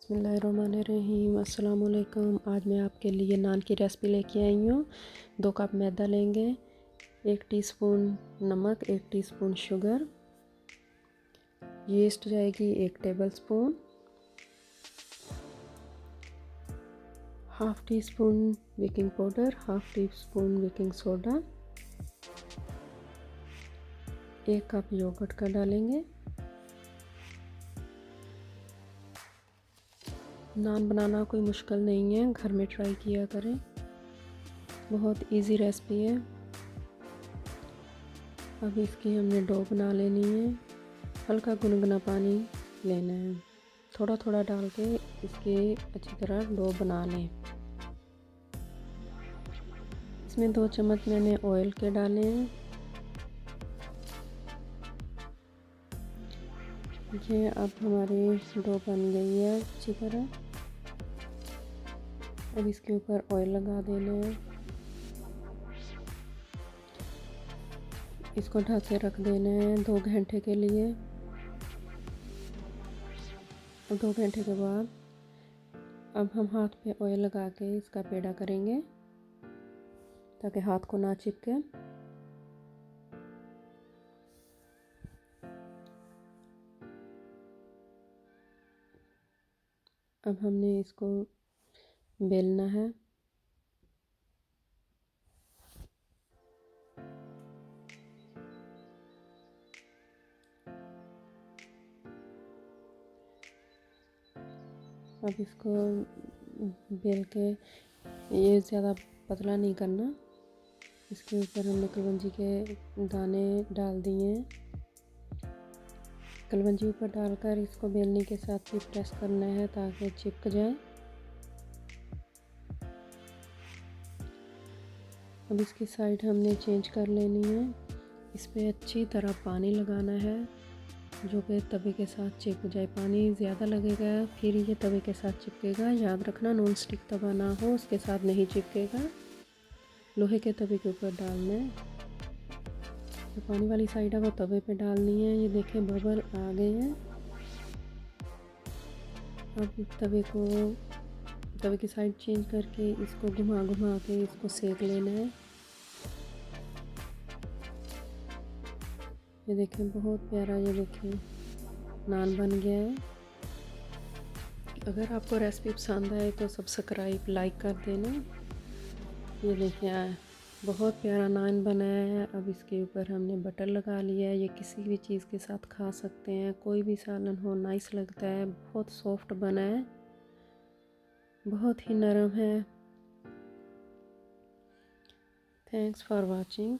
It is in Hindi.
बिस्मिल्लाहिर्रहमानिर्रहीम। अस्सलाम वालेकुम। आज मैं आपके लिए नान की रेसिपी लेके आई हूँ। 2 कप मैदा लेंगे, 1 टीस्पून नमक, 1 टीस्पून शुगर, यीस्ट जाएगी 1 tablespoon, half teaspoon baking powder, half teaspoon baking soda, 1 cup yogurt का डालेंगे। नान बनाना कोई मुश्किल नहीं है, घर में ट्राई किया करें, बहुत इजी रेसिपी है। अब इसकी हमने डो बना लेनी है। हल्का गुनगुना पानी लेना है, थोड़ा थोड़ा डाल के इसकी अच्छी तरह डो बना लें। इसमें 2 चम्मच मैंने ऑयल के डाले हैं। ये अब हमारी डो बन गई है अच्छी तरह। अब इसके ऊपर ऑयल लगा देना है, इसको ढक के रख देना है 2 घंटे के लिए। 2 घंटे के बाद अब हम हाथ पे ऑयल लगा के इसका पेड़ा करेंगे ताकि हाथ को ना चिपके। अब हमने इसको बेलना है। अब इसको बेल के ये ज़्यादा पतला नहीं करना। इसके ऊपर हमने कलवंजी के दाने डाल दिए हैं। कलवंजी ऊपर डालकर इसको बेलने के साथ ही प्रेस करना है ताकि चिपक जाए। अब इसकी साइड हमने चेंज कर लेनी है। इस पर अच्छी तरह पानी लगाना है जो कि तवे के साथ चिपक जाए। पानी ज़्यादा लगेगा फिर ये तवे के साथ चिपकेगा। याद रखना नॉन स्टिक तवा ना हो, उसके साथ नहीं चिपकेगा। लोहे के तवे के ऊपर डालना है। जो पानी वाली साइड है वो तवे पे डालनी है। ये देखें बबल आ गए हैं। अब तवे की साइड चेंज करके इसको घुमा घुमा के इसको सेक लेना है। ये देखें बहुत प्यारा, ये देखें नान बन गया है। अगर आपको रेसिपी पसंद आए तो सब्सक्राइब लाइक कर देना। ये देखिए बहुत प्यारा नान बनाया है। अब इसके ऊपर हमने बटर लगा लिया है। ये किसी भी चीज़ के साथ खा सकते हैं, कोई भी सालन हो, नाइस लगता है। बहुत सॉफ्ट बना है, बहुत ही नरम है। Thanks for watching.